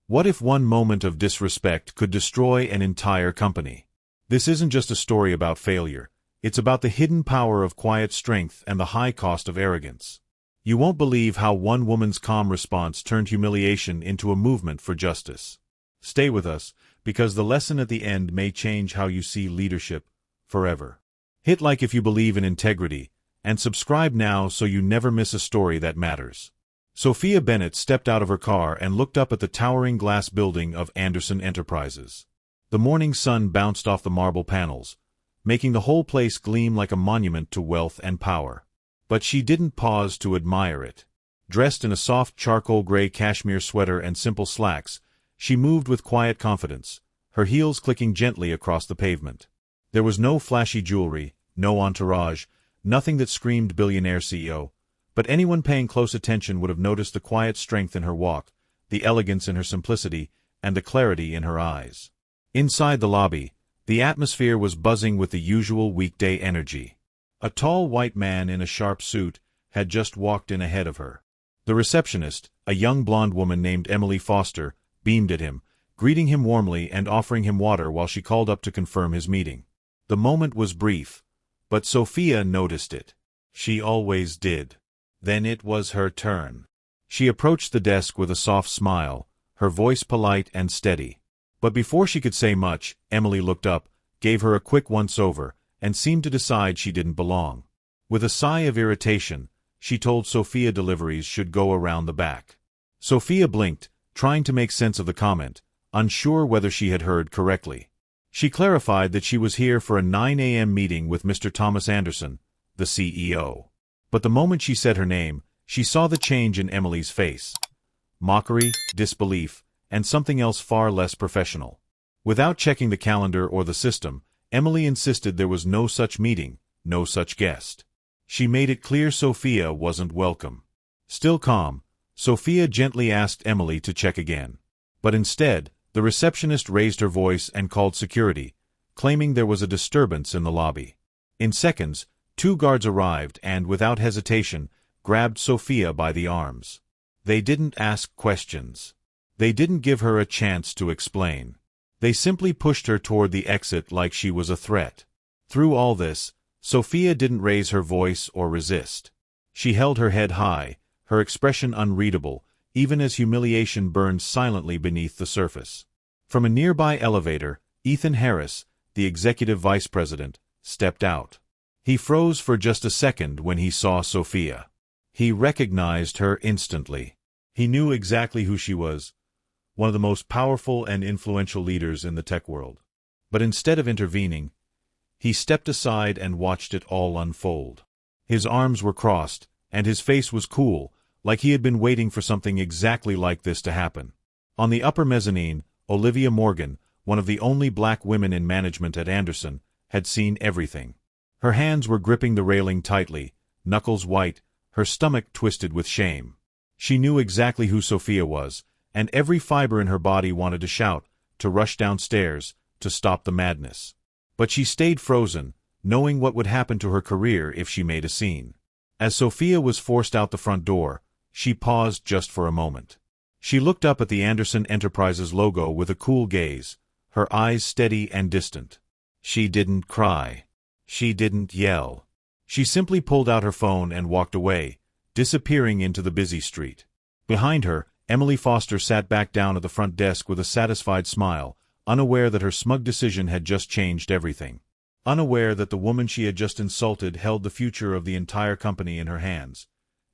What if one moment of disrespect could destroy an entire company? This isn't just a story about failure. It's about the hidden power of quiet strength and the high cost of arrogance. You won't believe how one woman's calm response turned humiliation into a movement for justice. Stay with us, because the lesson at the end may change how you see leadership forever. Hit like if you believe in integrity, and subscribe now so you never miss a story that matters. Sophia Bennett stepped out of her car and looked up at the towering glass building of Anderson Enterprises. The morning sun bounced off the marble panels, making the whole place gleam like a monument to wealth and power. But she didn't pause to admire it. Dressed in a soft charcoal gray cashmere sweater and simple slacks, she moved with quiet confidence, her heels clicking gently across the pavement. There was no flashy jewelry, no entourage, nothing that screamed billionaire CEO, but anyone paying close attention would have noticed the quiet strength in her walk, the elegance in her simplicity, and the clarity in her eyes. Inside the lobby, the atmosphere was buzzing with the usual weekday energy. A tall white man in a sharp suit had just walked in ahead of her. The receptionist, a young blonde woman named Emily Foster, beamed at him, greeting him warmly and offering him water while she called up to confirm his meeting. The moment was brief, but Sophia noticed it. She always did. Then it was her turn. She approached the desk with a soft smile, her voice polite and steady. But before she could say much, Emily looked up, gave her a quick once-over, and seemed to decide she didn't belong. With a sigh of irritation, she told Sophia deliveries should go around the back. Sophia blinked, trying to make sense of the comment, unsure whether she had heard correctly. She clarified that she was here for a 9 a.m. meeting with Mr. Thomas Anderson, the CEO. But the moment she said her name, she saw the change in Emily's face. Mockery, disbelief, and something else far less professional. Without checking the calendar or the system, Emily insisted there was no such meeting, no such guest. She made it clear Sophia wasn't welcome. Still calm, Sophia gently asked Emily to check again. But instead, the receptionist raised her voice and called security, claiming there was a disturbance in the lobby. In seconds, 2 guards arrived and, without hesitation, grabbed Sophia by the arms. They didn't ask questions. They didn't give her a chance to explain. They simply pushed her toward the exit like she was a threat. Through all this, Sophia didn't raise her voice or resist. She held her head high, her expression unreadable, even as humiliation burned silently beneath the surface. From a nearby elevator, Ethan Harris, the executive vice president, stepped out. He froze for just a second when he saw Sophia. He recognized her instantly. He knew exactly who she was, one of the most powerful and influential leaders in the tech world. But instead of intervening, he stepped aside and watched it all unfold. His arms were crossed, and his face was cool, like he had been waiting for something exactly like this to happen. On the upper mezzanine, Olivia Morgan, one of the only black women in management at Anderson, had seen everything. Her hands were gripping the railing tightly, knuckles white, her stomach twisted with shame. She knew exactly who Sophia was, and every fiber in her body wanted to shout, to rush downstairs, to stop the madness. But she stayed frozen, knowing what would happen to her career if she made a scene. As Sophia was forced out the front door, she paused just for a moment. She looked up at the Anderson Enterprises logo with a cool gaze, her eyes steady and distant. She didn't cry. She didn't yell. She simply pulled out her phone and walked away, disappearing into the busy street. Behind her, Emily Foster sat back down at the front desk with a satisfied smile, unaware that her smug decision had just changed everything. Unaware that the woman she had just insulted held the future of the entire company in her hands,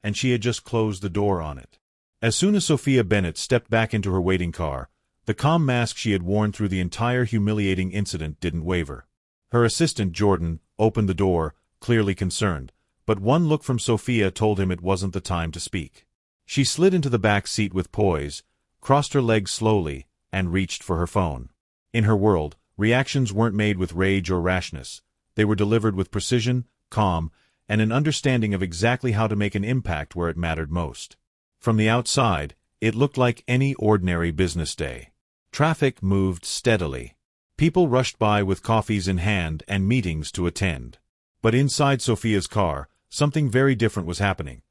and she had just closed the door on it. As soon as Sophia Bennett stepped back into her waiting car, the calm mask she had worn through the entire humiliating incident didn't waver. Her assistant, Jordan, opened the door, clearly concerned, but one look from Sophia told him it wasn't the time to speak. She slid into the back seat with poise, crossed her legs slowly, and reached for her phone. In her world, reactions weren't made with rage or rashness. They were delivered with precision, calm, and an understanding of exactly how to make an impact where it mattered most. From the outside, it looked like any ordinary business day. Traffic moved steadily. People rushed by with coffees in hand and meetings to attend. But inside Sophia's car, something very different was happening.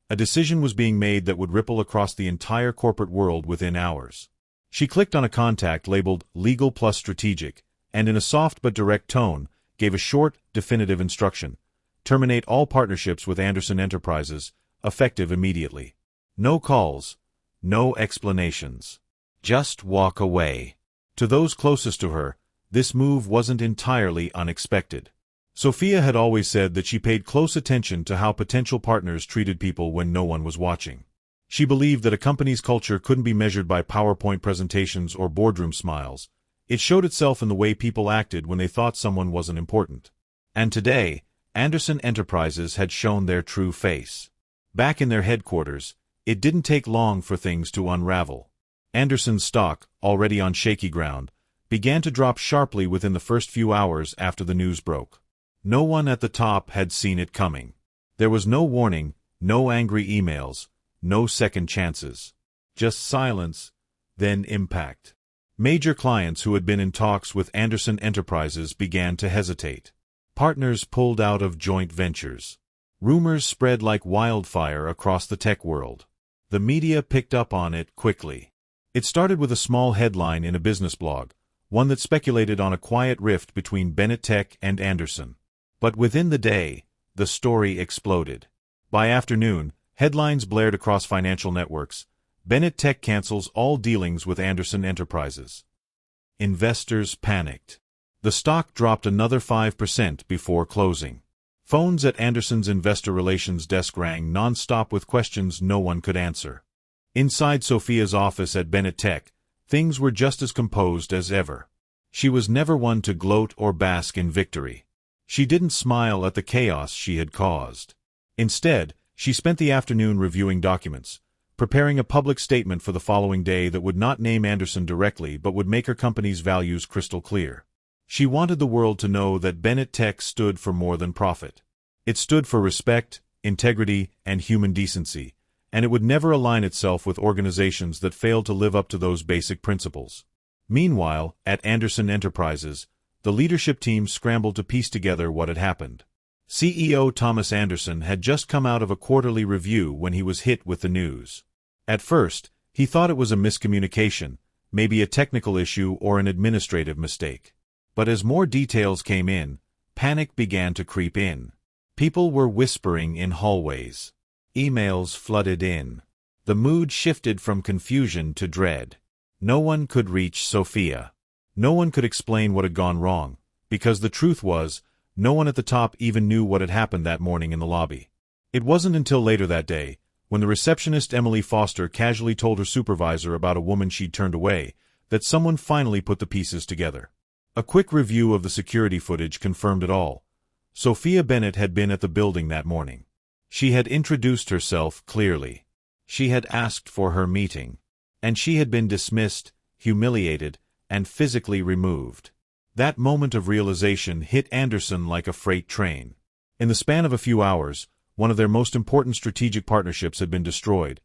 A decision was being made that would ripple across the entire corporate world within hours. She clicked on a contact labeled Legal plus Strategic, and in a soft but direct tone, gave a short, definitive instruction. Terminate all partnerships with Anderson Enterprises, effective immediately. No calls, no explanations. Just walk away. To those closest to her, this move wasn't entirely unexpected. Sophia had always said that she paid close attention to how potential partners treated people when no one was watching. She believed that a company's culture couldn't be measured by PowerPoint presentations or boardroom smiles. It showed itself in the way people acted when they thought someone wasn't important. And today, Anderson Enterprises had shown their true face. Back in their headquarters, it didn't take long for things to unravel. Anderson's stock, already on shaky ground, began to drop sharply within the first few hours after the news broke. No one at the top had seen it coming. There was no warning, no angry emails, no second chances. Just silence, then impact. Major clients who had been in talks with Anderson Enterprises began to hesitate. Partners pulled out of joint ventures. Rumors spread like wildfire across the tech world. The media picked up on it quickly. It started with a small headline in a business blog, one that speculated on a quiet rift between Bennett Tech and Anderson. But within the day, the story exploded. By afternoon, headlines blared across financial networks. Bennett Tech cancels all dealings with Anderson Enterprises. Investors panicked. The stock dropped another 5% before closing. Phones at Anderson's investor relations desk rang non-stop with questions no one could answer. Inside Sophia's office at Bennett Tech, things were just as composed as ever. She was never one to gloat or bask in victory. She didn't smile at the chaos she had caused. Instead, she spent the afternoon reviewing documents, preparing a public statement for the following day that would not name Anderson directly but would make her company's values crystal clear. She wanted the world to know that Bennett Tech stood for more than profit. It stood for respect, integrity, and human decency, and it would never align itself with organizations that failed to live up to those basic principles. Meanwhile, at Anderson Enterprises, the leadership team scrambled to piece together what had happened. CEO Thomas Anderson had just come out of a quarterly review when he was hit with the news. At first, he thought it was a miscommunication, maybe a technical issue or an administrative mistake. But as more details came in, panic began to creep in. People were whispering in hallways. Emails flooded in. The mood shifted from confusion to dread. No one could reach Sophia. No one could explain what had gone wrong, because the truth was, no one at the top even knew what had happened that morning in the lobby. It wasn't until later that day, when the receptionist Emily Foster casually told her supervisor about a woman she'd turned away, that someone finally put the pieces together. A quick review of the security footage confirmed it all. Sophia Bennett had been at the building that morning. She had introduced herself clearly. She had asked for her meeting. And she had been dismissed, humiliated, and physically removed. That moment of realization hit Anderson like a freight train. In the span of a few hours, one of their most important strategic partnerships had been destroyed.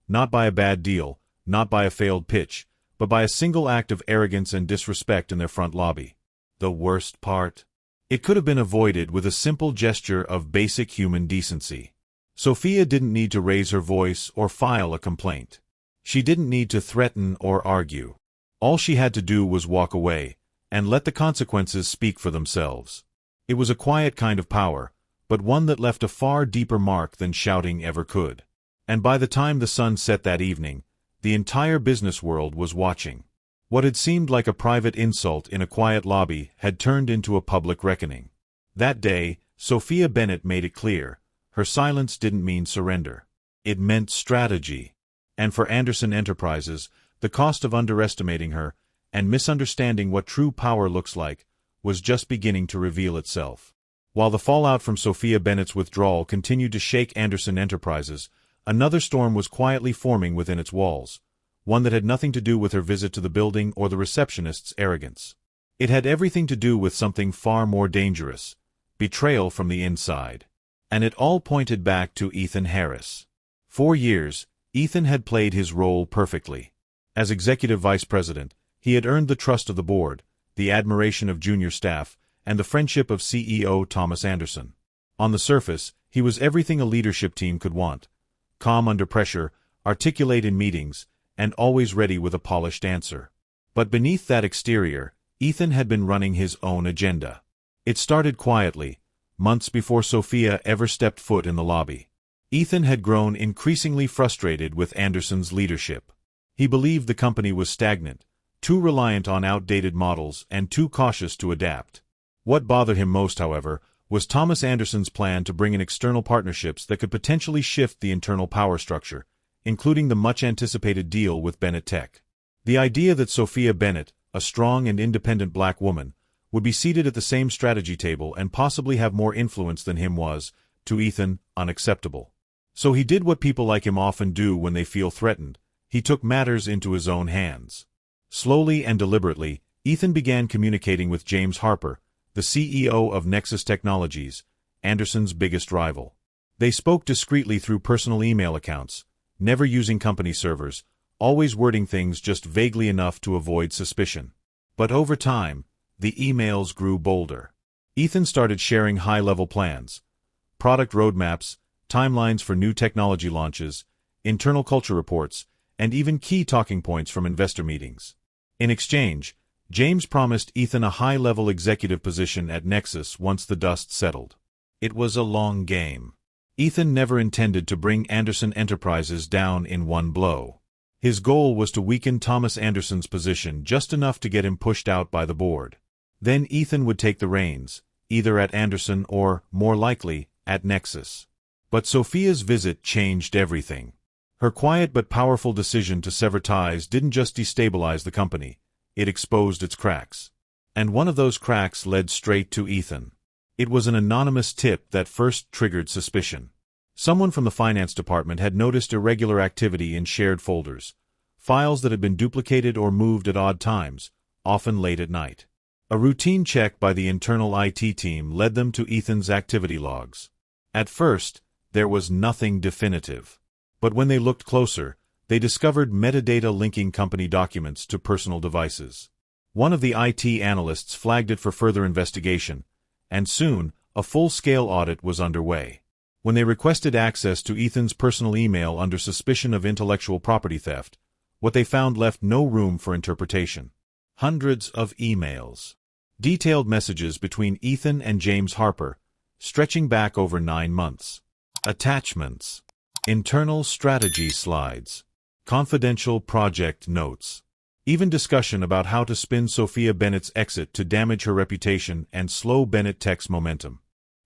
Not by a bad deal, not by a failed pitch, but by a single act of arrogance and disrespect in their front lobby. The worst part? It could have been avoided with a simple gesture of basic human decency. Sophia didn't need to raise her voice or file a complaint. She didn't need to threaten or argue. All she had to do was walk away, and let the consequences speak for themselves. It was a quiet kind of power, but one that left a far deeper mark than shouting ever could. And by the time the sun set that evening, the entire business world was watching. What had seemed like a private insult in a quiet lobby had turned into a public reckoning. That day, Sophia Bennett made it clear, her silence didn't mean surrender. It meant strategy. And for Anderson Enterprises, the cost of underestimating her, and misunderstanding what true power looks like, was just beginning to reveal itself. While the fallout from Sophia Bennett's withdrawal continued to shake Anderson Enterprises, another storm was quietly forming within its walls, one that had nothing to do with her visit to the building or the receptionist's arrogance. It had everything to do with something far more dangerous, betrayal from the inside. And it all pointed back to Ethan Harris. For years, Ethan had played his role perfectly. As executive vice president, he had earned the trust of the board, the admiration of junior staff, and the friendship of CEO Thomas Anderson. On the surface, he was everything a leadership team could want. Calm under pressure, articulate in meetings, and always ready with a polished answer. But beneath that exterior, Ethan had been running his own agenda. It started quietly, months before Sophia ever stepped foot in the lobby. Ethan had grown increasingly frustrated with Anderson's leadership. He believed the company was stagnant, too reliant on outdated models and too cautious to adapt. What bothered him most, however, was Thomas Anderson's plan to bring in external partnerships that could potentially shift the internal power structure, including the much-anticipated deal with Bennett Tech. The idea that Sophia Bennett, a strong and independent black woman, would be seated at the same strategy table and possibly have more influence than him was, to Ethan, unacceptable. So he did what people like him often do when they feel threatened. He took matters into his own hands. Slowly and deliberately, Ethan began communicating with James Harper, the CEO of Nexus Technologies, Anderson's biggest rival. They spoke discreetly through personal email accounts, never using company servers, always wording things just vaguely enough to avoid suspicion. But over time, the emails grew bolder. Ethan started sharing high-level plans, product roadmaps, timelines for new technology launches, internal culture reports, and even key talking points from investor meetings. In exchange, James promised Ethan a high-level executive position at Nexus once the dust settled. It was a long game. Ethan never intended to bring Anderson Enterprises down in one blow. His goal was to weaken Thomas Anderson's position just enough to get him pushed out by the board. Then Ethan would take the reins, either at Anderson or, more likely, at Nexus. But Sophia's visit changed everything. Her quiet but powerful decision to sever ties didn't just destabilize the company, it exposed its cracks. And one of those cracks led straight to Ethan. It was an anonymous tip that first triggered suspicion. Someone from the finance department had noticed irregular activity in shared folders, files that had been duplicated or moved at odd times, often late at night. A routine check by the internal IT team led them to Ethan's activity logs. At first, there was nothing definitive. But when they looked closer, they discovered metadata linking company documents to personal devices. One of the IT analysts flagged it for further investigation, and soon, a full-scale audit was underway. When they requested access to Ethan's personal email under suspicion of intellectual property theft, what they found left no room for interpretation. Hundreds of emails. Detailed messages between Ethan and James Harper, stretching back over 9 months. Attachments. Internal strategy slides. Confidential project notes. Even discussion about how to spin Sophia Bennett's exit to damage her reputation and slow Bennett Tech's momentum.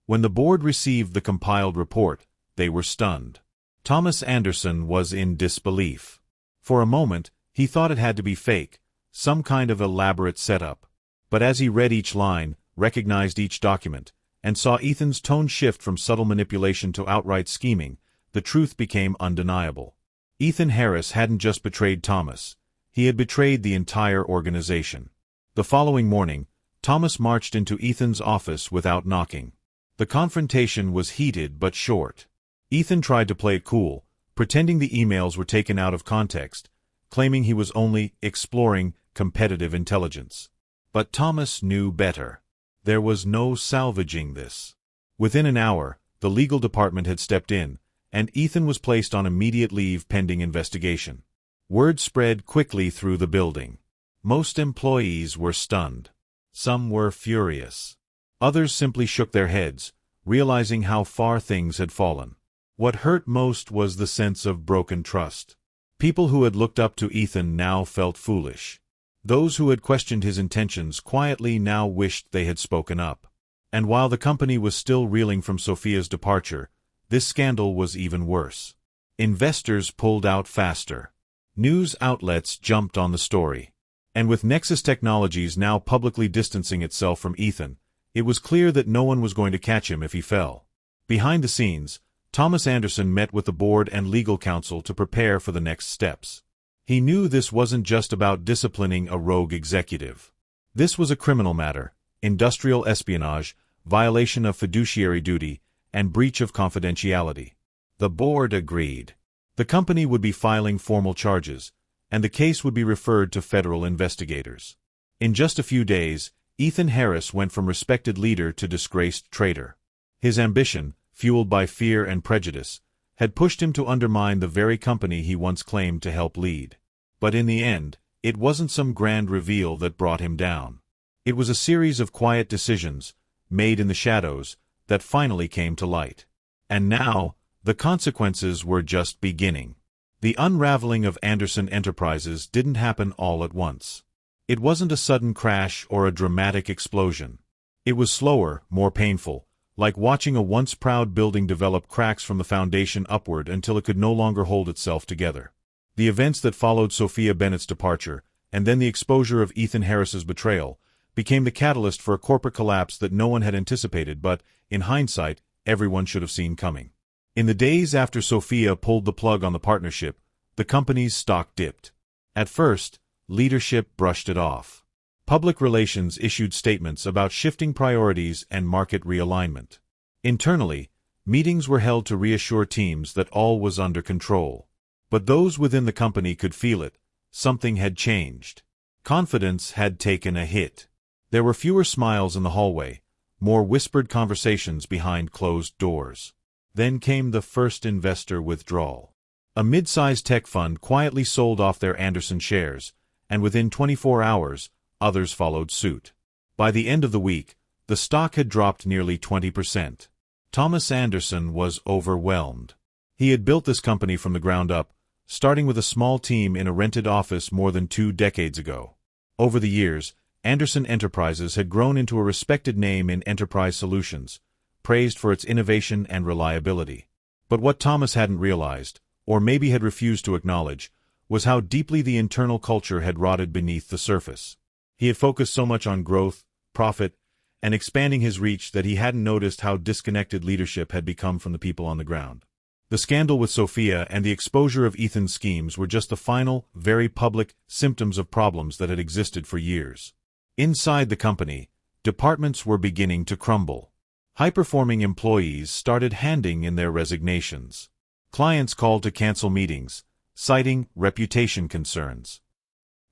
When the board received the compiled report, they were stunned. Thomas Anderson was in disbelief. For a moment, he thought it had to be fake, some kind of elaborate setup. But as he read each line, recognized each document, and saw Ethan's tone shift from subtle manipulation to outright scheming, the truth became undeniable. Ethan Harris hadn't just betrayed Thomas, he had betrayed the entire organization. The following morning, Thomas marched into Ethan's office without knocking. The confrontation was heated but short. Ethan tried to play it cool, pretending the emails were taken out of context, claiming he was only exploring competitive intelligence. But Thomas knew better. There was no salvaging this. Within an hour, the legal department had stepped in, and Ethan was placed on immediate leave pending investigation. Word spread quickly through the building. Most employees were stunned. Some were furious. Others simply shook their heads, realizing how far things had fallen. What hurt most was the sense of broken trust. People who had looked up to Ethan now felt foolish. Those who had questioned his intentions quietly now wished they had spoken up. And while the company was still reeling from Sophia's departure, this scandal was even worse. Investors pulled out faster. News outlets jumped on the story. And with Nexus Technologies now publicly distancing itself from Ethan, it was clear that no one was going to catch him if he fell. Behind the scenes, Thomas Anderson met with the board and legal counsel to prepare for the next steps. He knew this wasn't just about disciplining a rogue executive. This was a criminal matter, industrial espionage, violation of fiduciary duty, and breach of confidentiality. The board agreed. The company would be filing formal charges, and the case would be referred to federal investigators. In just a few days, Ethan Harris went from respected leader to disgraced traitor. His ambition, fueled by fear and prejudice, had pushed him to undermine the very company he once claimed to help lead. But in the end, it wasn't some grand reveal that brought him down. It was a series of quiet decisions, made in the shadows, that finally came to light. And now, the consequences were just beginning. The unraveling of Anderson Enterprises didn't happen all at once. It wasn't a sudden crash or a dramatic explosion. It was slower, more painful, like watching a once proud building develop cracks from the foundation upward until it could no longer hold itself together. The events that followed Sophia Bennett's departure, and then the exposure of Ethan Harris's betrayal, became the catalyst for a corporate collapse that no one had anticipated but, in hindsight, everyone should have seen coming. In the days after Sophia pulled the plug on the partnership, the company's stock dipped. At first, leadership brushed it off. Public relations issued statements about shifting priorities and market realignment. Internally, meetings were held to reassure teams that all was under control. But those within the company could feel it. Something had changed. Confidence had taken a hit. There were fewer smiles in the hallway, more whispered conversations behind closed doors. Then came the first investor withdrawal. A mid-sized tech fund quietly sold off their Anderson shares, and within 24 hours, others followed suit. By the end of the week, the stock had dropped nearly 20%. Thomas Anderson was overwhelmed. He had built this company from the ground up, starting with a small team in a rented office more than 2 decades ago. Over the years, Anderson Enterprises had grown into a respected name in enterprise solutions, praised for its innovation and reliability. But what Thomas hadn't realized, or maybe had refused to acknowledge, was how deeply the internal culture had rotted beneath the surface. He had focused so much on growth, profit, and expanding his reach that he hadn't noticed how disconnected leadership had become from the people on the ground. The scandal with Sophia and the exposure of Ethan's schemes were just the final, very public, symptoms of problems that had existed for years. Inside the company, departments were beginning to crumble. High-performing employees started handing in their resignations. Clients called to cancel meetings, citing reputation concerns.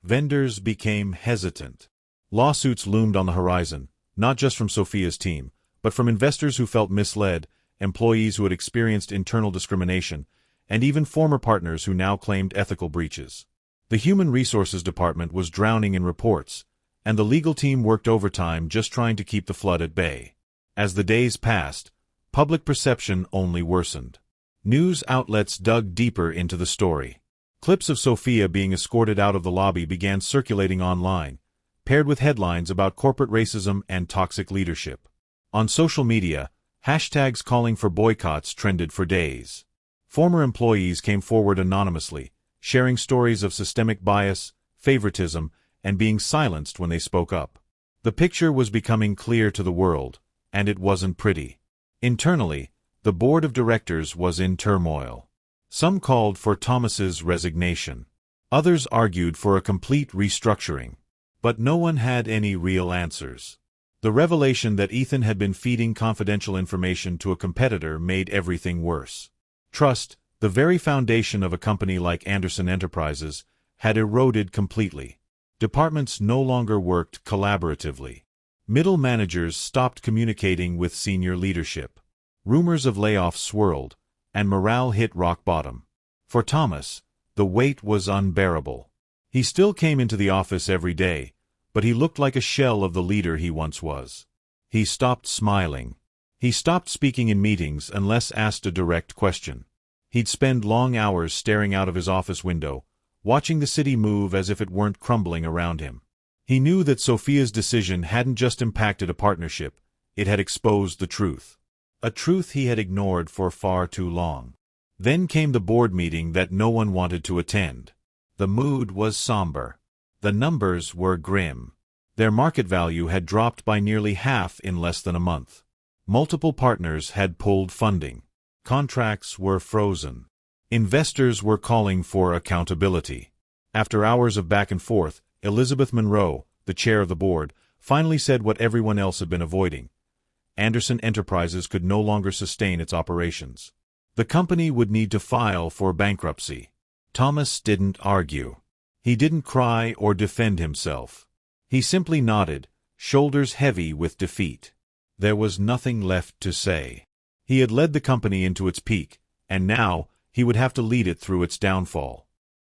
Vendors became hesitant. Lawsuits loomed on the horizon, not just from Sophia's team, but from investors who felt misled, employees who had experienced internal discrimination, and even former partners who now claimed ethical breaches. The Human Resources Department was drowning in reports, and the legal team worked overtime just trying to keep the flood at bay. As the days passed, public perception only worsened. News outlets dug deeper into the story. Clips of Sophia being escorted out of the lobby began circulating online, paired with headlines about corporate racism and toxic leadership. On social media, hashtags calling for boycotts trended for days. Former employees came forward anonymously, sharing stories of systemic bias, favoritism, and being silenced when they spoke up. The picture was becoming clear to the world, and it wasn't pretty. Internally, the board of directors was in turmoil. Some called for Thomas's resignation. Others argued for a complete restructuring. But no one had any real answers. The revelation that Ethan had been feeding confidential information to a competitor made everything worse. Trust, the very foundation of a company like Anderson Enterprises, had eroded completely. Departments no longer worked collaboratively. Middle managers stopped communicating with senior leadership. Rumors of layoffs swirled, and morale hit rock bottom. For Thomas, the weight was unbearable. He still came into the office every day, but he looked like a shell of the leader he once was. He stopped smiling. He stopped speaking in meetings unless asked a direct question. He'd spend long hours staring out of his office window, watching the city move as if it weren't crumbling around him. He knew that Sophia's decision hadn't just impacted a partnership, it had exposed the truth. A truth he had ignored for far too long. Then came the board meeting that no one wanted to attend. The mood was somber. The numbers were grim. Their market value had dropped by nearly half in less than a month. Multiple partners had pulled funding. Contracts were frozen. Investors were calling for accountability. After hours of back and forth, Elizabeth Monroe, the chair of the board, finally said what everyone else had been avoiding. Anderson Enterprises could no longer sustain its operations. The company would need to file for bankruptcy. Thomas didn't argue. He didn't cry or defend himself. He simply nodded, shoulders heavy with defeat. There was nothing left to say. He had led the company into its peak, and now he would have to lead it through its downfall.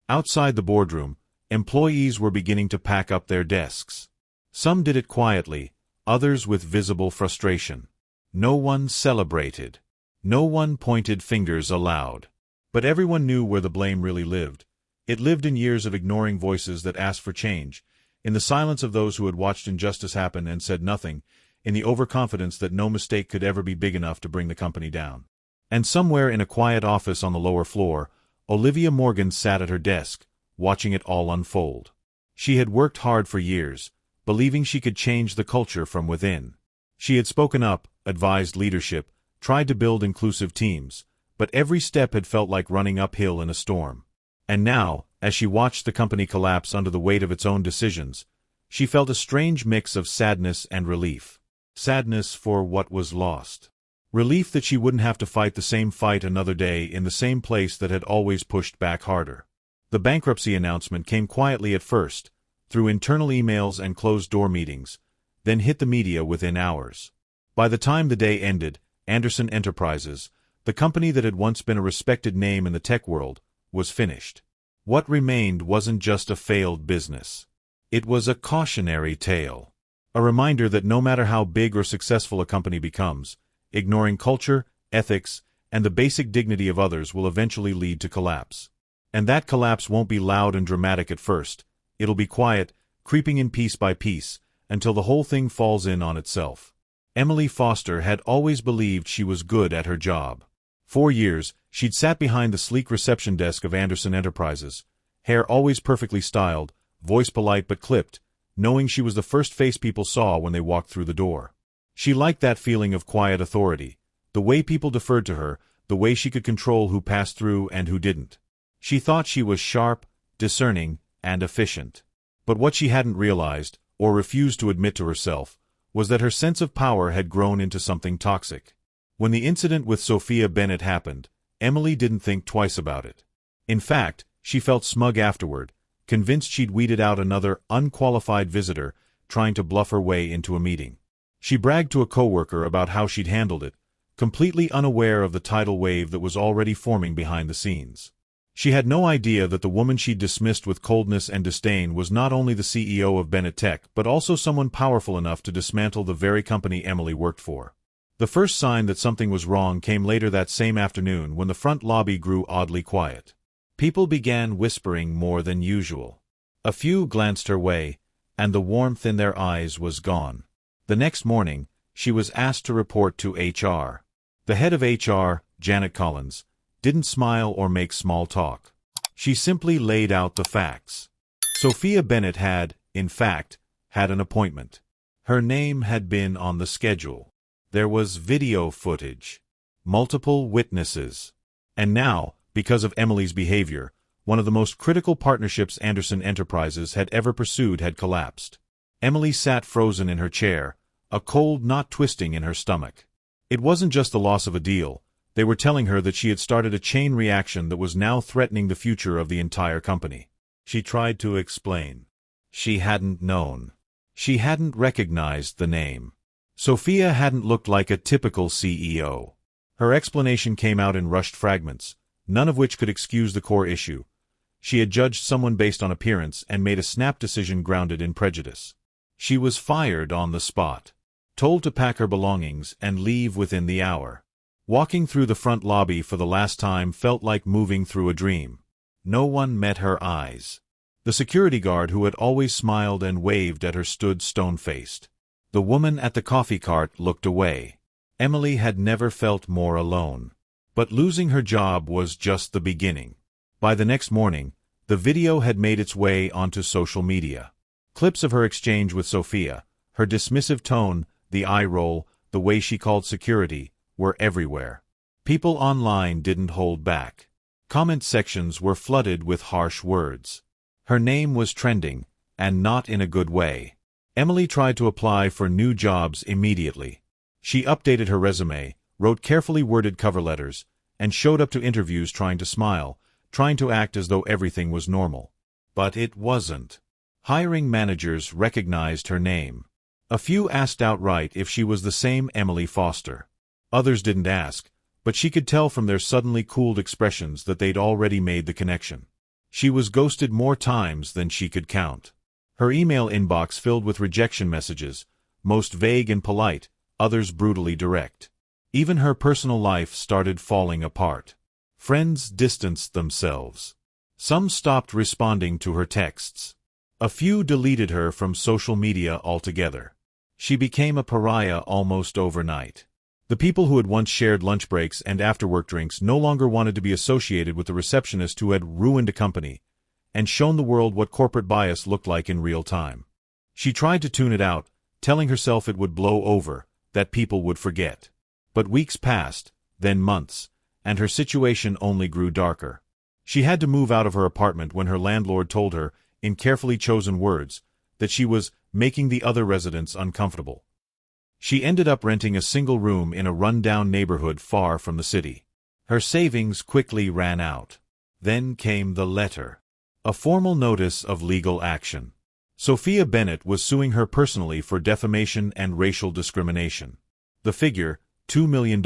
Outside the boardroom, Employees were beginning to pack up their desks. Some did it quietly, others with visible frustration. No one celebrated. No one pointed fingers aloud. But everyone knew where the blame really lived. It lived in years of ignoring voices that asked for change, in the silence of those who had watched injustice happen and said nothing, in the overconfidence that no mistake could ever be big enough to bring the company down. And somewhere in a quiet office on the lower floor, Olivia Morgan sat at her desk, watching it all unfold. She had worked hard for years, believing she could change the culture from within. She had spoken up, advised leadership, tried to build inclusive teams, but every step had felt like running uphill in a storm. And now, as she watched the company collapse under the weight of its own decisions, she felt a strange mix of sadness and relief. Sadness for what was lost. Relief that she wouldn't have to fight the same fight another day in the same place that had always pushed back harder. The bankruptcy announcement came quietly at first, through internal emails and closed-door meetings, then hit the media within hours. By the time the day ended, Anderson Enterprises, the company that had once been a respected name in the tech world, was finished. What remained wasn't just a failed business. It was a cautionary tale. A reminder that no matter how big or successful a company becomes, ignoring culture, ethics, and the basic dignity of others will eventually lead to collapse. And that collapse won't be loud and dramatic at first. It'll be quiet, creeping in piece by piece, until the whole thing falls in on itself. Emily Foster had always believed she was good at her job. For years, she'd sat behind the sleek reception desk of Anderson Enterprises, hair always perfectly styled, voice polite but clipped, knowing she was the first face people saw when they walked through the door. She liked that feeling of quiet authority, the way people deferred to her, the way she could control who passed through and who didn't. She thought she was sharp, discerning, and efficient. But what she hadn't realized, or refused to admit to herself, was that her sense of power had grown into something toxic. When the incident with Sophia Bennett happened, Emily didn't think twice about it. In fact, she felt smug afterward, convinced she'd weeded out another unqualified visitor trying to bluff her way into a meeting. She bragged to a coworker about how she'd handled it, completely unaware of the tidal wave that was already forming behind the scenes. She had no idea that the woman she'd dismissed with coldness and disdain was not only the CEO of Bennett Tech but also someone powerful enough to dismantle the very company Emily worked for. The first sign that something was wrong came later that same afternoon when the front lobby grew oddly quiet. People began whispering more than usual. A few glanced her way, and the warmth in their eyes was gone. The next morning, she was asked to report to HR. The head of HR, Janet Collins, didn't smile or make small talk. She simply laid out the facts. Sophia Bennett had, in fact, had an appointment. Her name had been on the schedule. There was video footage. Multiple witnesses. And now, because of Emily's behavior, one of the most critical partnerships Anderson Enterprises had ever pursued had collapsed. Emily sat frozen in her chair, a cold knot twisting in her stomach. It wasn't just the loss of a deal. They were telling her that she had started a chain reaction that was now threatening the future of the entire company. She tried to explain. She hadn't known. She hadn't recognized the name. Sophia hadn't looked like a typical CEO. Her explanation came out in rushed fragments, none of which could excuse the core issue. She had judged someone based on appearance and made a snap decision grounded in prejudice. She was fired on the spot, told to pack her belongings and leave within the hour. Walking through the front lobby for the last time felt like moving through a dream. No one met her eyes. The security guard who had always smiled and waved at her stood stone-faced. The woman at the coffee cart looked away. Emily had never felt more alone. But losing her job was just the beginning. By the next morning, the video had made its way onto social media. Clips of her exchange with Sophia, her dismissive tone, the eye roll, the way she called security, were everywhere. People online didn't hold back. Comment sections were flooded with harsh words. Her name was trending, and not in a good way. Emily tried to apply for new jobs immediately. She updated her resume, wrote carefully worded cover letters, and showed up to interviews trying to smile, trying to act as though everything was normal. But it wasn't. Hiring managers recognized her name. A few asked outright if she was the same Emily Foster. Others didn't ask, but she could tell from their suddenly cooled expressions that they'd already made the connection. She was ghosted more times than she could count. Her email inbox filled with rejection messages, most vague and polite, others brutally direct. Even her personal life started falling apart. Friends distanced themselves. Some stopped responding to her texts. A few deleted her from social media altogether. She became a pariah almost overnight. The people who had once shared lunch breaks and after-work drinks no longer wanted to be associated with the receptionist who had ruined a company and shown the world what corporate bias looked like in real time. She tried to tune it out, telling herself it would blow over, that people would forget. But weeks passed, then months, and her situation only grew darker. She had to move out of her apartment when her landlord told her, in carefully chosen words, that she was making the other residents uncomfortable. She ended up renting a single room in a run-down neighborhood far from the city. Her savings quickly ran out. Then came the letter. A formal notice of legal action. Sophia Bennett was suing her personally for defamation and racial discrimination. The figure, $2 million,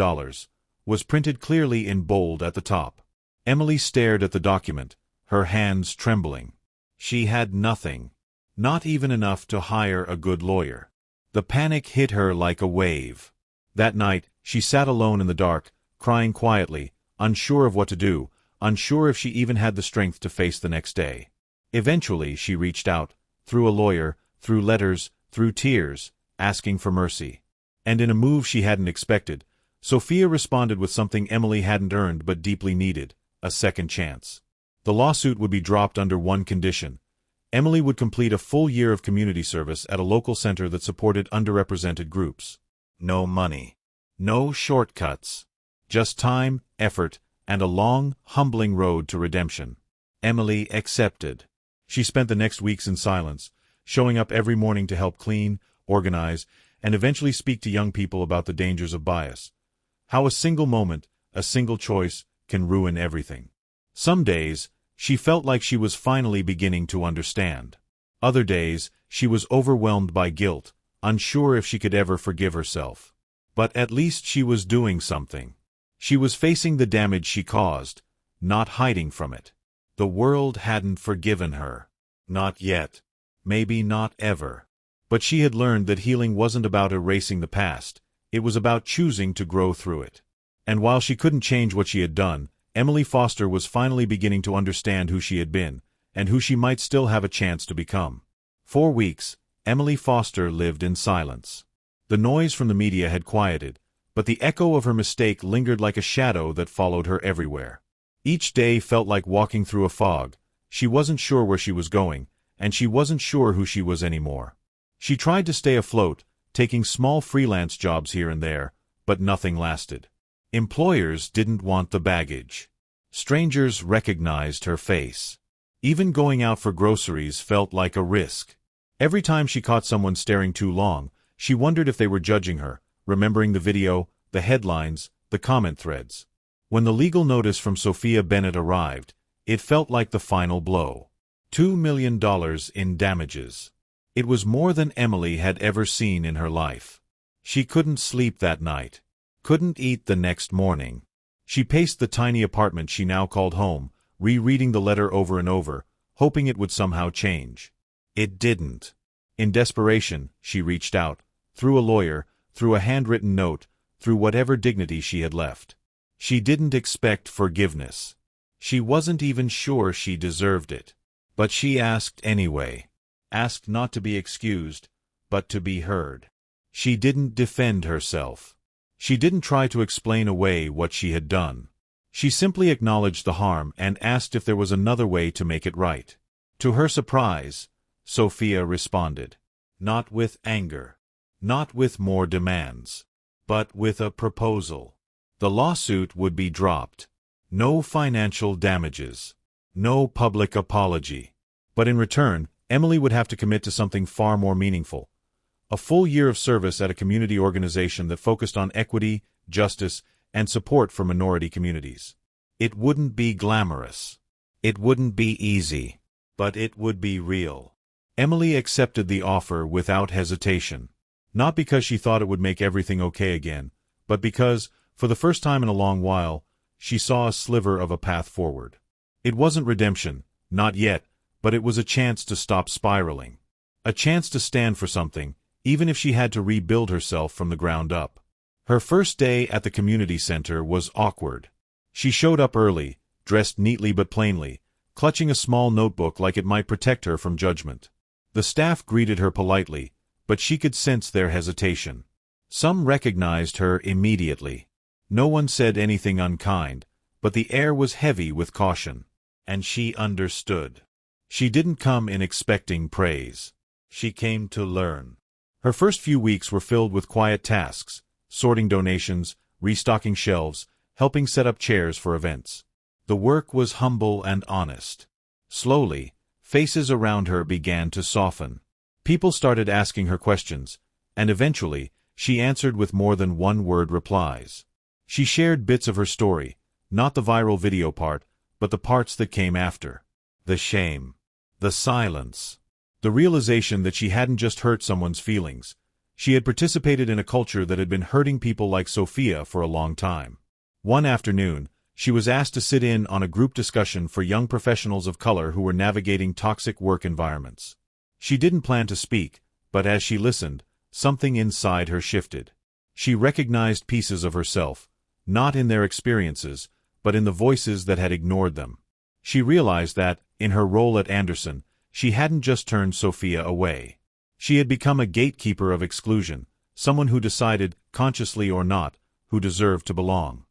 was printed clearly in bold at the top. Emily stared at the document, her hands trembling. She had nothing. Not even enough to hire a good lawyer. The panic hit her like a wave. That night, she sat alone in the dark, crying quietly, unsure of what to do, unsure if she even had the strength to face the next day. Eventually, she reached out, through a lawyer, through letters, through tears, asking for mercy. And in a move she hadn't expected, Sophia responded with something Emily hadn't earned but deeply needed, a second chance. The lawsuit would be dropped under one condition. Emily would complete a full year of community service at a local center that supported underrepresented groups. No money. No shortcuts. Just time, effort, and a long, humbling road to redemption. Emily accepted. She spent the next weeks in silence, showing up every morning to help clean, organize, and eventually speak to young people about the dangers of bias. How a single moment, a single choice, can ruin everything. Some days, she felt like she was finally beginning to understand. Other days, she was overwhelmed by guilt, unsure if she could ever forgive herself. But at least she was doing something. She was facing the damage she caused, not hiding from it. The world hadn't forgiven her. Not yet. Maybe not ever. But she had learned that healing wasn't about erasing the past, it was about choosing to grow through it. And while she couldn't change what she had done, Emily Foster was finally beginning to understand who she had been, and who she might still have a chance to become. 4 weeks, Emily Foster lived in silence. The noise from the media had quieted, but the echo of her mistake lingered like a shadow that followed her everywhere. Each day felt like walking through a fog. She wasn't sure where she was going, and she wasn't sure who she was anymore. She tried to stay afloat, taking small freelance jobs here and there, but nothing lasted. Employers didn't want the baggage. Strangers recognized her face. Even going out for groceries felt like a risk. Every time she caught someone staring too long, she wondered if they were judging her, remembering the video, the headlines, the comment threads. When the legal notice from Sophia Bennett arrived, it felt like the final blow. $2 million in damages. It was more than Emily had ever seen in her life. She couldn't sleep that night. Couldn't eat the next morning. She paced the tiny apartment she now called home, rereading the letter over and over, hoping it would somehow change. It didn't. In desperation, she reached out, through a lawyer, through a handwritten note, through whatever dignity she had left. She didn't expect forgiveness. She wasn't even sure she deserved it. But she asked anyway. Asked not to be excused, but to be heard. She didn't defend herself. She didn't try to explain away what she had done. She simply acknowledged the harm and asked if there was another way to make it right. To her surprise, Sophia responded. Not with anger. Not with more demands. But with a proposal. The lawsuit would be dropped. No financial damages. No public apology. But in return, Emily would have to commit to something far more meaningful. A full year of service at a community organization that focused on equity, justice, and support for minority communities. It wouldn't be glamorous. It wouldn't be easy. But it would be real. Emily accepted the offer without hesitation. Not because she thought it would make everything okay again, but because, for the first time in a long while, she saw a sliver of a path forward. It wasn't redemption, Not yet, but it was a chance to stop spiraling. A chance to stand for something, even if she had to rebuild herself from the ground up. Her first day at the community center was awkward. She showed up early, dressed neatly but plainly, clutching a small notebook like it might protect her from judgment. The staff greeted her politely, but she could sense their hesitation. Some recognized her immediately. No one said anything unkind, but the air was heavy with caution. And she understood. She didn't come in expecting praise. She came to learn. Her first few weeks were filled with quiet tasks, sorting donations, restocking shelves, helping set up chairs for events. The work was humble and honest. Slowly, faces around her began to soften. People started asking her questions, and eventually, she answered with more than one-word replies. She shared bits of her story, not the viral video part, but the parts that came after. The shame. The silence. The realization that she hadn't just hurt someone's feelings. She had participated in a culture that had been hurting people like Sophia for a long time. One afternoon, she was asked to sit in on a group discussion for young professionals of color who were navigating toxic work environments. She didn't plan to speak, but as she listened, something inside her shifted. She recognized pieces of herself, not in their experiences, but in the voices that had ignored them. She realized that, in her role at Anderson, she hadn't just turned Sophia away. She had become a gatekeeper of exclusion, someone who decided, consciously or not, who deserved to belong.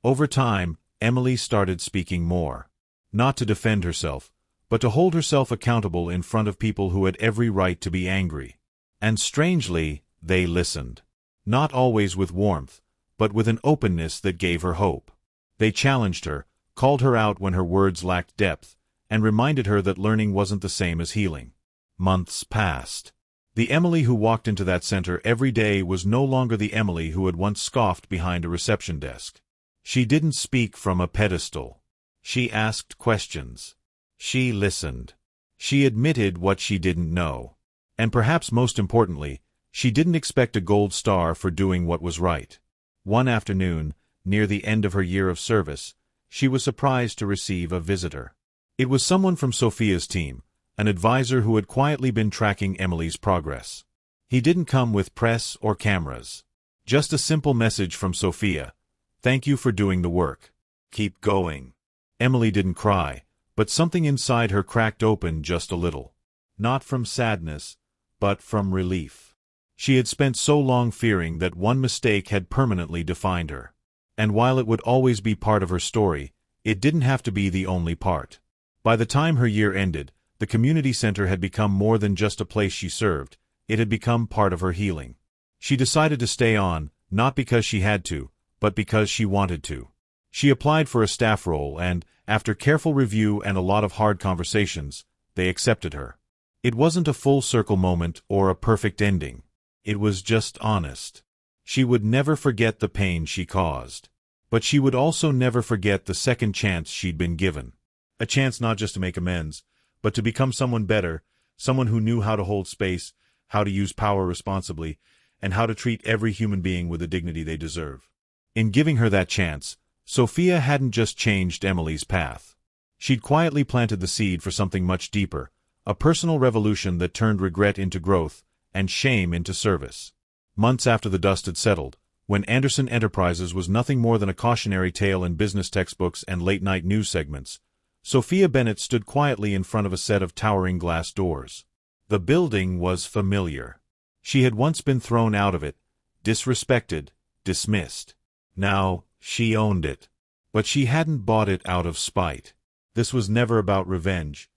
Over time, Emily started speaking more. Not to defend herself, but to hold herself accountable in front of people who had every right to be angry. And strangely, they listened. Not always with warmth, but with an openness that gave her hope. They challenged her, called her out when her words lacked depth, and reminded her that learning wasn't the same as healing. Months passed. The Emily who walked into that center every day was no longer the Emily who had once scoffed behind a reception desk. She didn't speak from a pedestal. She asked questions. She listened. She admitted what she didn't know. And perhaps most importantly, she didn't expect a gold star for doing what was right. One afternoon, near the end of her year of service, she was surprised to receive a visitor. It was someone from Sophia's team, an advisor who had quietly been tracking Emily's progress. He didn't come with press or cameras. Just a simple message from Sophia. Thank you for doing the work. Keep going. Emily didn't cry, but something inside her cracked open just a little. Not from sadness, but from relief. She had spent so long fearing that one mistake had permanently defined her. And while it would always be part of her story, it didn't have to be the only part. By the time her year ended, the community center had become more than just a place she served, it had become part of her healing. She decided to stay on, not because she had to, but because she wanted to. She applied for a staff role and, after careful review and a lot of hard conversations, they accepted her. It wasn't a full-circle moment or a perfect ending. It was just honest. She would never forget the pain she caused. But she would also never forget the second chance she'd been given. A chance not just to make amends, but to become someone better, someone who knew how to hold space, how to use power responsibly, and how to treat every human being with the dignity they deserve. In giving her that chance, Sophia hadn't just changed Emily's path. She'd quietly planted the seed for something much deeper, a personal revolution that turned regret into growth and shame into service. Months after the dust had settled, when Anderson Enterprises was nothing more than a cautionary tale in business textbooks and late-night news segments, Sophia Bennett stood quietly in front of a set of towering glass doors. The building was familiar. She had once been thrown out of it, disrespected, dismissed. Now, she owned it. But she hadn't bought it out of spite. This was never about revenge.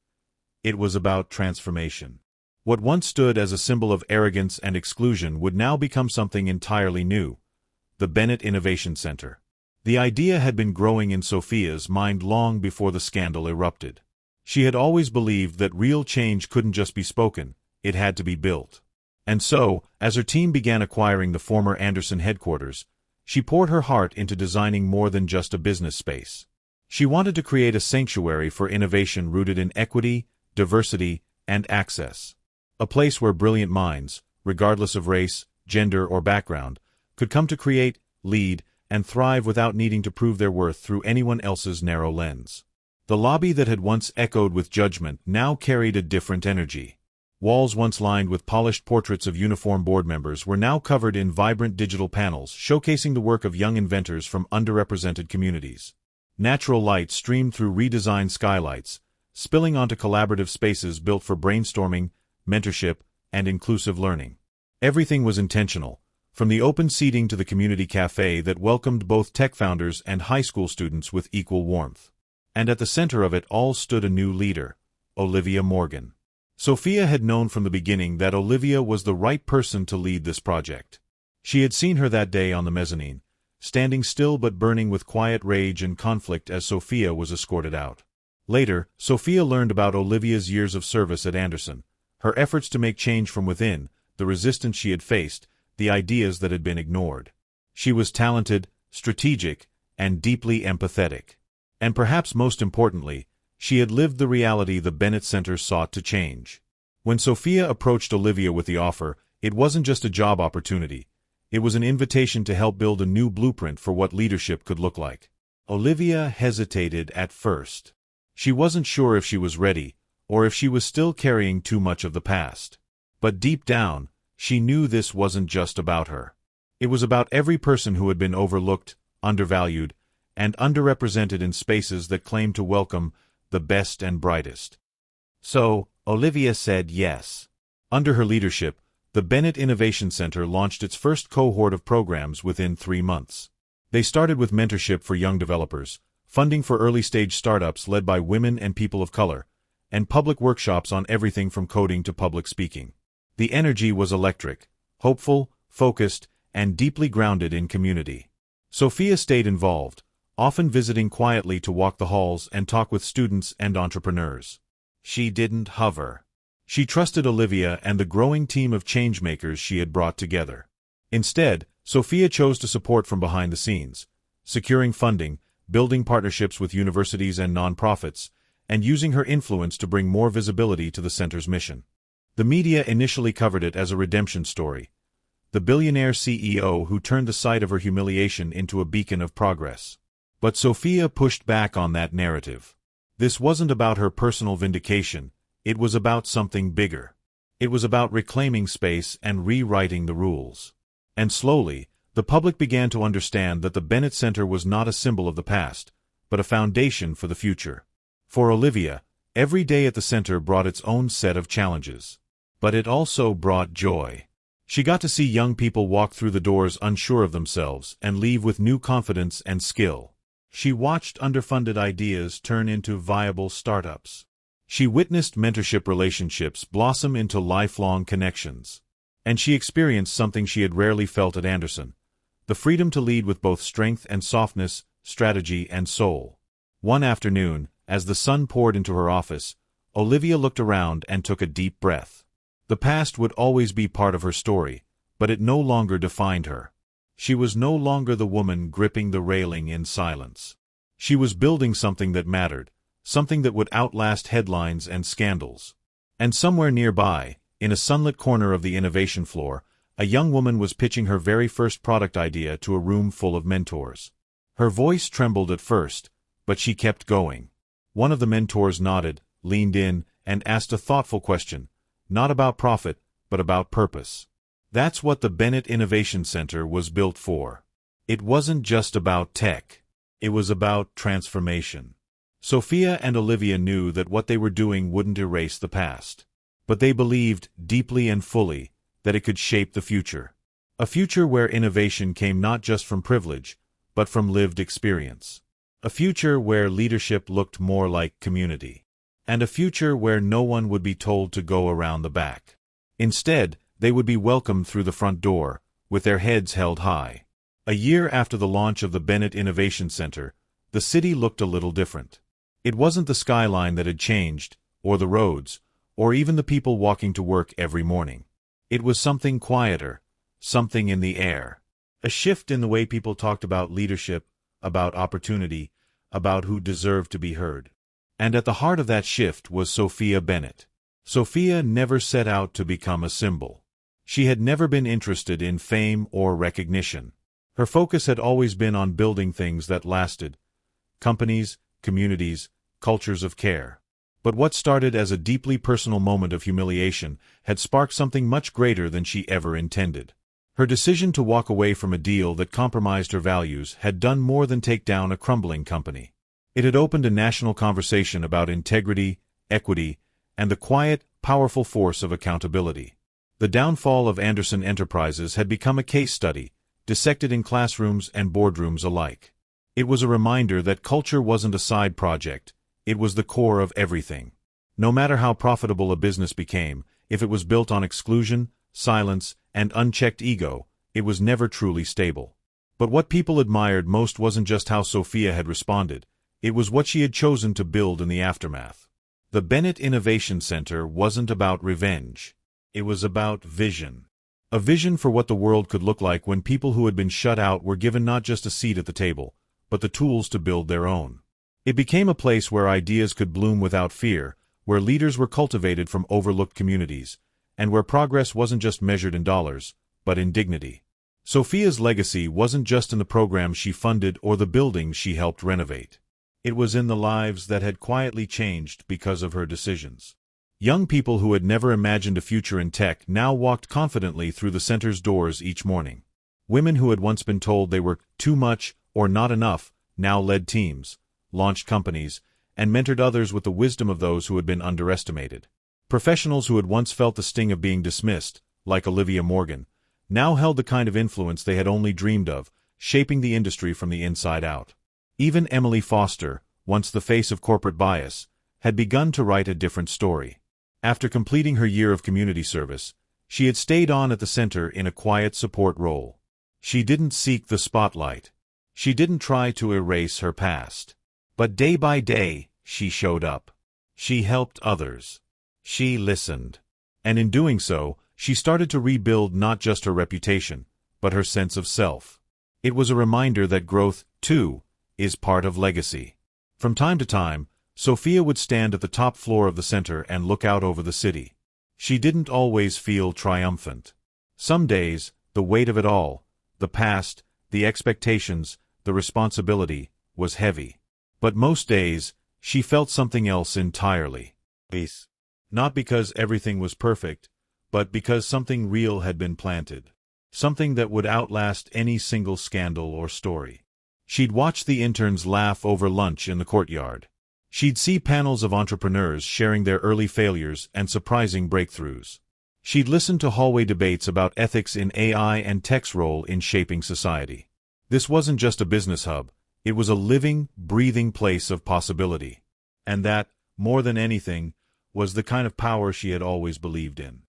It was about transformation. What once stood as a symbol of arrogance and exclusion would now become something entirely new. The Bennett Innovation Center. The idea had been growing in Sophia's mind long before the scandal erupted. She had always believed that real change couldn't just be spoken, it had to be built. And so, as her team began acquiring the former Anderson headquarters, she poured her heart into designing more than just a business space. She wanted to create a sanctuary for innovation rooted in equity, diversity, and access. A place where brilliant minds, regardless of race, gender, or background, could come to create, lead, and thrive without needing to prove their worth through anyone else's narrow lens. The lobby that had once echoed with judgment now carried a different energy. Walls once lined with polished portraits of uniformed board members were now covered in vibrant digital panels showcasing the work of young inventors from underrepresented communities. Natural light streamed through redesigned skylights, spilling onto collaborative spaces built for brainstorming, mentorship, and inclusive learning. Everything was intentional, from the open seating to the community cafe that welcomed both tech founders and high school students with equal warmth. And at the center of it all stood a new leader, Olivia Morgan. Sophia had known from the beginning that Olivia was the right person to lead this project. She had seen her that day on the mezzanine, standing still but burning with quiet rage and conflict as Sophia was escorted out. Later, Sophia learned about Olivia's years of service at Anderson, her efforts to make change from within, the resistance she had faced, the ideas that had been ignored. She was talented, strategic, and deeply empathetic. And perhaps most importantly, she had lived the reality the Bennett Center sought to change. When Sophia approached Olivia with the offer, it wasn't just a job opportunity. It was an invitation to help build a new blueprint for what leadership could look like. Olivia hesitated at first. She wasn't sure if she was ready, or if she was still carrying too much of the past. But deep down, she knew this wasn't just about her. It was about every person who had been overlooked, undervalued, and underrepresented in spaces that claimed to welcome the best and brightest. So, Olivia said yes. Under her leadership, the Bennett Innovation Center launched its first cohort of programs within 3 months. They started with mentorship for young developers, funding for early-stage startups led by women and people of color, and public workshops on everything from coding to public speaking. The energy was electric, hopeful, focused, and deeply grounded in community. Sophia stayed involved, often visiting quietly to walk the halls and talk with students and entrepreneurs. She didn't hover. She trusted Olivia and the growing team of changemakers she had brought together. Instead, Sophia chose to support from behind the scenes, securing funding, building partnerships with universities and nonprofits, and using her influence to bring more visibility to the center's mission. The media initially covered it as a redemption story, the billionaire CEO who turned the sight of her humiliation into a beacon of progress. But Sophia pushed back on that narrative. This wasn't about her personal vindication, it was about something bigger. It was about reclaiming space and rewriting the rules. And slowly, the public began to understand that the Bennett Center was not a symbol of the past, but a foundation for the future. For Olivia, every day at the center brought its own set of challenges. But it also brought joy. She got to see young people walk through the doors unsure of themselves and leave with new confidence and skill. She watched underfunded ideas turn into viable startups. She witnessed mentorship relationships blossom into lifelong connections. And she experienced something she had rarely felt at Anderson, the freedom to lead with both strength and softness, strategy and soul. One afternoon, as the sun poured into her office, Olivia looked around and took a deep breath. The past would always be part of her story, but it no longer defined her. She was no longer the woman gripping the railing in silence. She was building something that mattered, something that would outlast headlines and scandals. And somewhere nearby, in a sunlit corner of the innovation floor, a young woman was pitching her very first product idea to a room full of mentors. Her voice trembled at first, but she kept going. One of the mentors nodded, leaned in, and asked a thoughtful question, not about profit, but about purpose. That's what the Bennett Innovation Center was built for. It wasn't just about tech. It was about transformation. Sophia and Olivia knew that what they were doing wouldn't erase the past. But they believed, deeply and fully, that it could shape the future. A future where innovation came not just from privilege, but from lived experience. A future where leadership looked more like community. And a future where no one would be told to go around the back. Instead, they would be welcomed through the front door, with their heads held high. A year after the launch of the Bennett Innovation Center, the city looked a little different. It wasn't the skyline that had changed, or the roads, or even the people walking to work every morning. It was something quieter, something in the air. A shift in the way people talked about leadership, about opportunity, about who deserved to be heard. And at the heart of that shift was Sophia Bennett. Sophia never set out to become a symbol. She had never been interested in fame or recognition. Her focus had always been on building things that lasted. Companies, communities, cultures of care. But what started as a deeply personal moment of humiliation had sparked something much greater than she ever intended. Her decision to walk away from a deal that compromised her values had done more than take down a crumbling company. It had opened a national conversation about integrity, equity, and the quiet, powerful force of accountability. The downfall of Anderson Enterprises had become a case study, dissected in classrooms and boardrooms alike. It was a reminder that culture wasn't a side project, it was the core of everything. No matter how profitable a business became, if it was built on exclusion, silence, and unchecked ego, it was never truly stable. But what people admired most wasn't just how Sophia had responded, it was what she had chosen to build in the aftermath. The Bennett Innovation Center wasn't about revenge. It was about vision. A vision for what the world could look like when people who had been shut out were given not just a seat at the table, but the tools to build their own. It became a place where ideas could bloom without fear, where leaders were cultivated from overlooked communities, and where progress wasn't just measured in dollars, but in dignity. Sophia's legacy wasn't just in the programs she funded or the buildings she helped renovate. It was in the lives that had quietly changed because of her decisions. Young people who had never imagined a future in tech now walked confidently through the center's doors each morning. Women who had once been told they were too much or not enough now led teams, launched companies, and mentored others with the wisdom of those who had been underestimated. Professionals who had once felt the sting of being dismissed, like Olivia Morgan, now held the kind of influence they had only dreamed of, shaping the industry from the inside out. Even Emily Foster, once the face of corporate bias, had begun to write a different story. After completing her year of community service, she had stayed on at the center in a quiet support role. She didn't seek the spotlight. She didn't try to erase her past. But day by day, she showed up. She helped others. She listened. And in doing so, she started to rebuild not just her reputation, but her sense of self. It was a reminder that growth, too, is part of legacy. From time to time, Sophia would stand at the top floor of the center and look out over the city. She didn't always feel triumphant. Some days, the weight of it all, the past, the expectations, the responsibility, was heavy. But most days, she felt something else entirely. Peace. Not because everything was perfect, but because something real had been planted. Something that would outlast any single scandal or story. She'd watch the interns laugh over lunch in the courtyard. She'd see panels of entrepreneurs sharing their early failures and surprising breakthroughs. She'd listen to hallway debates about ethics in AI and tech's role in shaping society. This wasn't just a business hub, it was a living, breathing place of possibility. And that, more than anything, was the kind of power she had always believed in.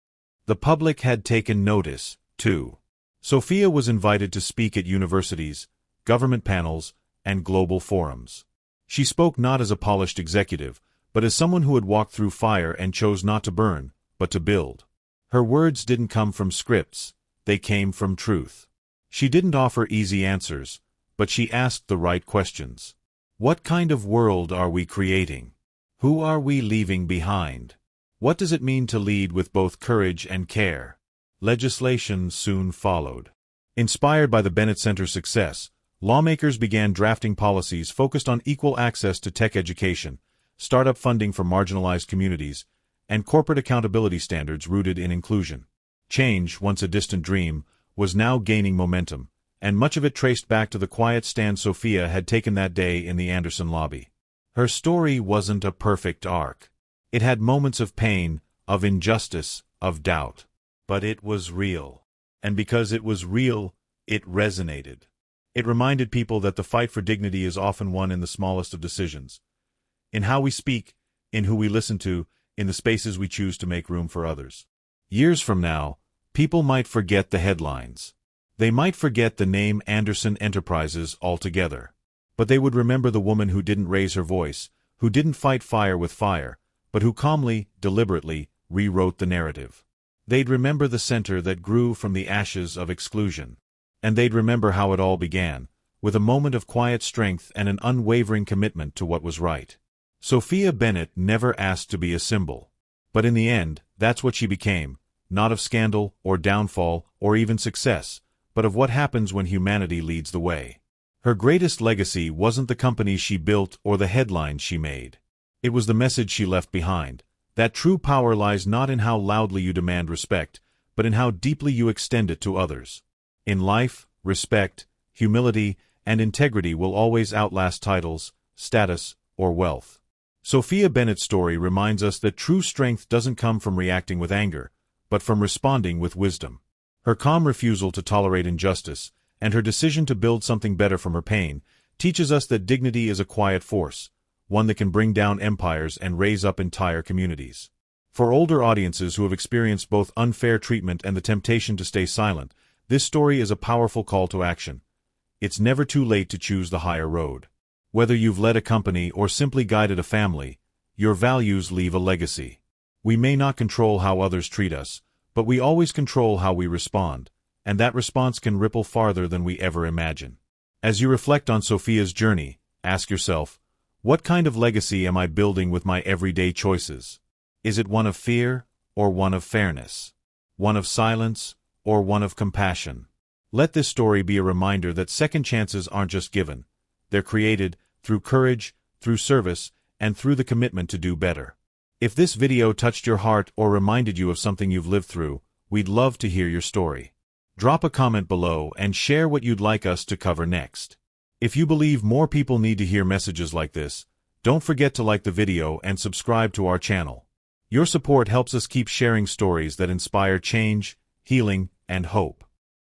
The public had taken notice, too. Sophia was invited to speak at universities, government panels, and global forums. She spoke not as a polished executive, but as someone who had walked through fire and chose not to burn, but to build. Her words didn't come from scripts, they came from truth. She didn't offer easy answers, but she asked the right questions. What kind of world are we creating? Who are we leaving behind? What does it mean to lead with both courage and care? Legislation soon followed. Inspired by the Bennett Center's success, lawmakers began drafting policies focused on equal access to tech education, startup funding for marginalized communities, and corporate accountability standards rooted in inclusion. Change, once a distant dream, was now gaining momentum, and much of it traced back to the quiet stand Sophia had taken that day in the Anderson lobby. Her story wasn't a perfect arc. It had moments of pain, of injustice, of doubt. But it was real. And because it was real, it resonated. It reminded people that the fight for dignity is often won in the smallest of decisions. In how we speak, in who we listen to, in the spaces we choose to make room for others. Years from now, people might forget the headlines. They might forget the name Anderson Enterprises altogether. But they would remember the woman who didn't raise her voice, who didn't fight fire with fire, but who calmly, deliberately, rewrote the narrative. They'd remember the center that grew from the ashes of exclusion. And they'd remember how it all began, with a moment of quiet strength and an unwavering commitment to what was right. Sophia Bennett never asked to be a symbol. But in the end, that's what she became, not of scandal or downfall or even success, but of what happens when humanity leads the way. Her greatest legacy wasn't the companies she built or the headlines she made. It was the message she left behind, that true power lies not in how loudly you demand respect, but in how deeply you extend it to others. In life, respect, humility, and integrity will always outlast titles, status, or wealth. Sophia Bennett's story reminds us that true strength doesn't come from reacting with anger, but from responding with wisdom. Her calm refusal to tolerate injustice, and her decision to build something better from her pain, teaches us that dignity is a quiet force, one that can bring down empires and raise up entire communities. For older audiences who have experienced both unfair treatment and the temptation to stay silent, this story is a powerful call to action. It's never too late to choose the higher road. Whether you've led a company or simply guided a family, your values leave a legacy. We may not control how others treat us, but we always control how we respond, and that response can ripple farther than we ever imagine. As you reflect on Sophia's journey, ask yourself, what kind of legacy am I building with my everyday choices? Is it one of fear, or one of fairness? One of silence, or one of compassion? Let this story be a reminder that second chances aren't just given. They're created through courage, through service, and through the commitment to do better. If this video touched your heart or reminded you of something you've lived through, we'd love to hear your story. Drop a comment below and share what you'd like us to cover next. If you believe more people need to hear messages like this, don't forget to like the video and subscribe to our channel. Your support helps us keep sharing stories that inspire change, healing, and hope.